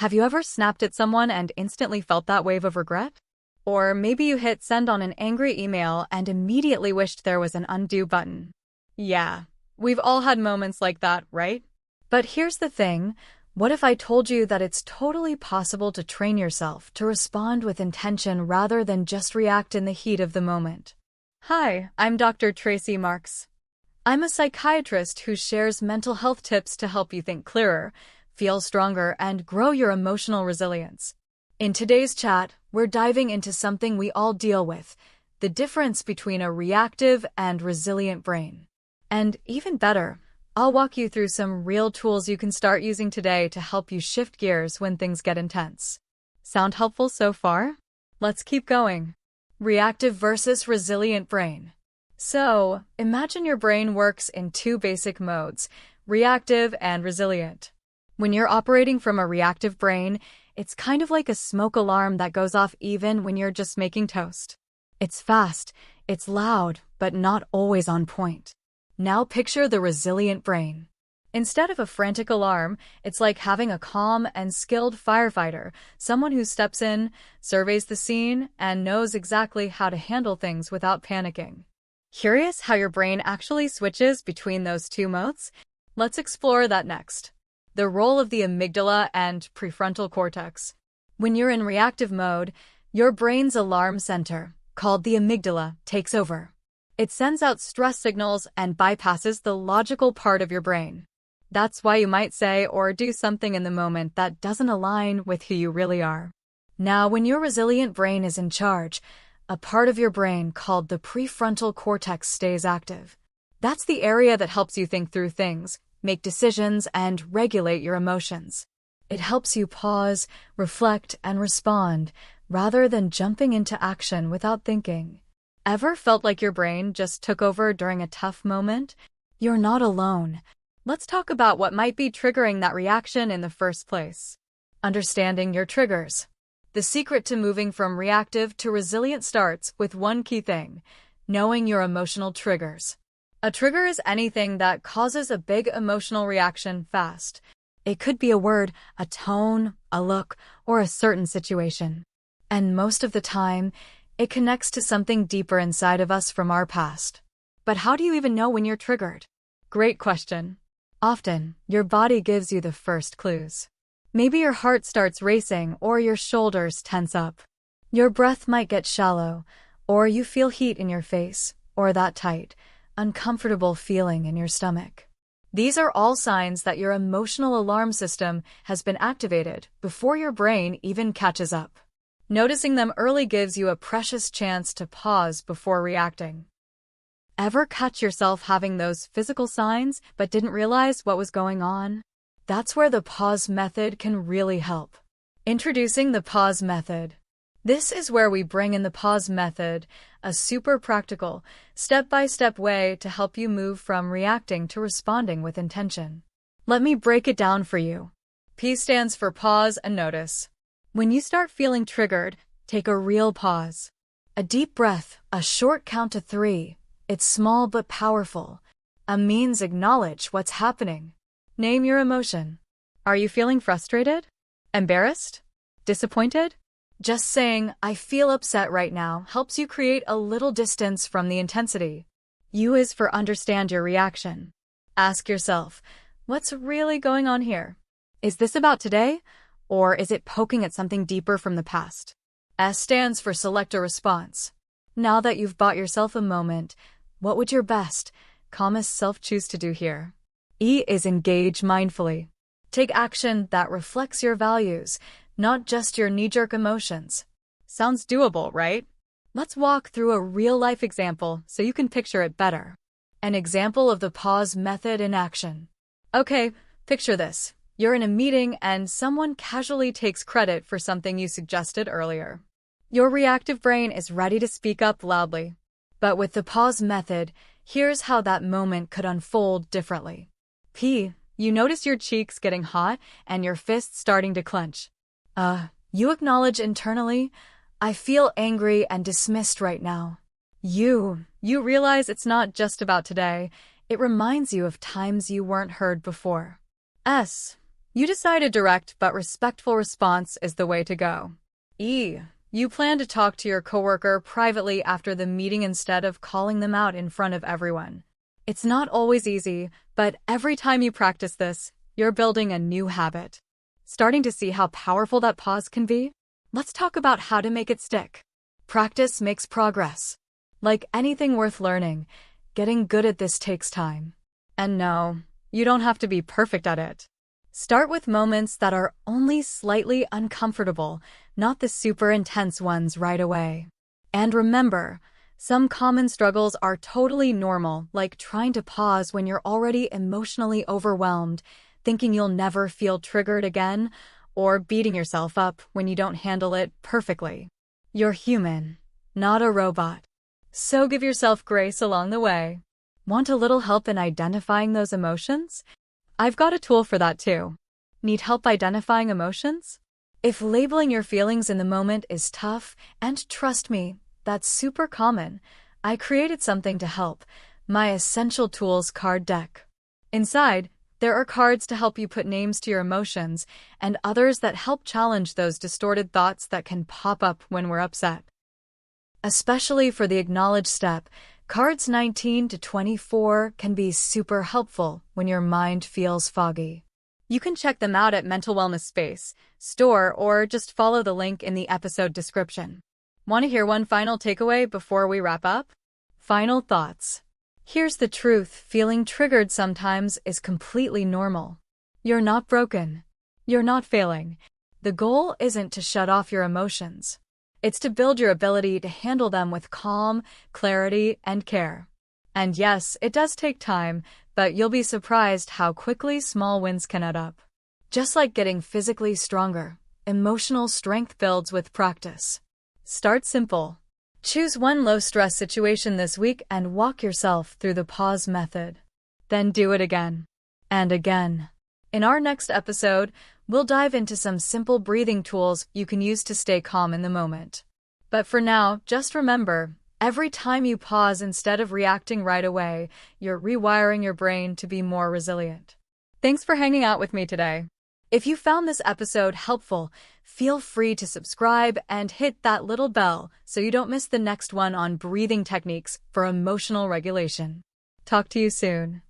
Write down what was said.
Have you ever snapped at someone and instantly felt that wave of regret? Or maybe you hit send on an angry email and immediately wished there was an undo button. Yeah, we've all had moments like that, right? But here's the thing. What if I told you that it's totally possible to train yourself to respond with intention rather than just react in the heat of the moment? Hi, I'm Dr. Tracy Marks. I'm a psychiatrist who shares mental health tips to help you think clearer, feel stronger, and grow your emotional resilience. In today's chat, we're diving into something we all deal with, the difference between a reactive and resilient brain. And even better, I'll walk you through some real tools you can start using today to help you shift gears when things get intense. Sound helpful so far? Let's keep going. Reactive versus resilient brain. So, imagine your brain works in two basic modes, reactive and resilient. When you're operating from a reactive brain, it's kind of like a smoke alarm that goes off even when you're just making toast. It's fast, it's loud, but not always on point. Now picture the resilient brain. Instead of a frantic alarm, it's like having a calm and skilled firefighter, someone who steps in, surveys the scene, and knows exactly how to handle things without panicking. Curious how your brain actually switches between those two modes? Let's explore that next. The role of the amygdala and prefrontal cortex. When you're in reactive mode, your brain's alarm center, called the amygdala, takes over. It sends out stress signals and bypasses the logical part of your brain. That's why you might say or do something in the moment that doesn't align with who you really are. Now, when your resilient brain is in charge, a part of your brain called the prefrontal cortex stays active. That's the area that helps you think through things, make decisions, and regulate your emotions. It helps you pause, reflect, and respond, rather than jumping into action without thinking. Ever felt like your brain just took over during a tough moment? You're not alone. Let's talk about what might be triggering that reaction in the first place. Understanding your triggers. The secret to moving from reactive to resilient starts with one key thing: knowing your emotional triggers. A trigger is anything that causes a big emotional reaction fast. It could be a word, a tone, a look, or a certain situation. And most of the time, it connects to something deeper inside of us from our past. But how do you even know when you're triggered? Great question. Often, your body gives you the first clues. Maybe your heart starts racing or your shoulders tense up. Your breath might get shallow, or you feel heat in your face, or that tight, uncomfortable feeling in your stomach. These are all signs that your emotional alarm system has been activated before your brain even catches up. Noticing them early gives you a precious chance to pause before reacting. Ever catch yourself having those physical signs but didn't realize what was going on? That's where the pause method can really help. Introducing the pause method. This is where we bring in the pause method, a super practical, step-by-step way to help you move from reacting to responding with intention. Let me break it down for you. P stands for pause and notice. When you start feeling triggered, take a real pause. A deep breath, a short count to 3. It's small but powerful. A means acknowledge what's happening. Name your emotion. Are you feeling frustrated? Embarrassed? Disappointed? Just saying, I feel upset right now, helps you create a little distance from the intensity. U is for understand your reaction. Ask yourself, what's really going on here? Is this about today? Or is it poking at something deeper from the past? S stands for select a response. Now that you've bought yourself a moment, what would your best, calmest self choose to do here? E is engage mindfully. Take action that reflects your values, not just your knee-jerk emotions. Sounds doable, right? Let's walk through a real-life example so you can picture it better. An example of the pause method in action. Okay, picture this. You're in a meeting and someone casually takes credit for something you suggested earlier. Your reactive brain is ready to speak up loudly. But with the pause method, here's how that moment could unfold differently. P, you notice your cheeks getting hot and your fists starting to clench. You acknowledge internally, I feel angry and dismissed right now. You realize it's not just about today. It reminds you of times you weren't heard before. S, You decide a direct but respectful response is the way to go. E. You plan to talk to your coworker privately after the meeting instead of calling them out in front of everyone. It's not always easy, but every time you practice this, you're building a new habit. Starting to see how powerful that pause can be? Let's talk about how to make it stick. Practice makes progress. Like anything worth learning, getting good at this takes time. And no, you don't have to be perfect at it. Start with moments that are only slightly uncomfortable, not the super intense ones right away. And remember, some common struggles are totally normal, like trying to pause when you're already emotionally overwhelmed, thinking you'll never feel triggered again, or beating yourself up when you don't handle it perfectly. You're human, not a robot. So give yourself grace along the way. Want a little help in identifying those emotions? I've got a tool for that too. Need help identifying emotions? If labeling your feelings in the moment is tough, and trust me, that's super common, I created something to help, my Essential Tools card deck. Inside, there are cards to help you put names to your emotions, and others that help challenge those distorted thoughts that can pop up when we're upset. Especially for the acknowledge step, cards 19 to 24 can be super helpful when your mind feels foggy. You can check them out at Mental Wellness Space, store, or just follow the link in the episode description. Want to hear one final takeaway before we wrap up? Final thoughts. Here's the truth, feeling triggered sometimes is completely normal. You're not broken. You're not failing. The goal isn't to shut off your emotions. It's to build your ability to handle them with calm, clarity, and care. And yes, it does take time, but you'll be surprised how quickly small wins can add up. Just like getting physically stronger, emotional strength builds with practice. Start simple. Choose one low-stress situation this week and walk yourself through the pause method. Then do it again. And again. In our next episode, we'll dive into some simple breathing tools you can use to stay calm in the moment. But for now, just remember, every time you pause instead of reacting right away, you're rewiring your brain to be more resilient. Thanks for hanging out with me today. If you found this episode helpful, feel free to subscribe and hit that little bell so you don't miss the next one on breathing techniques for emotional regulation. Talk to you soon.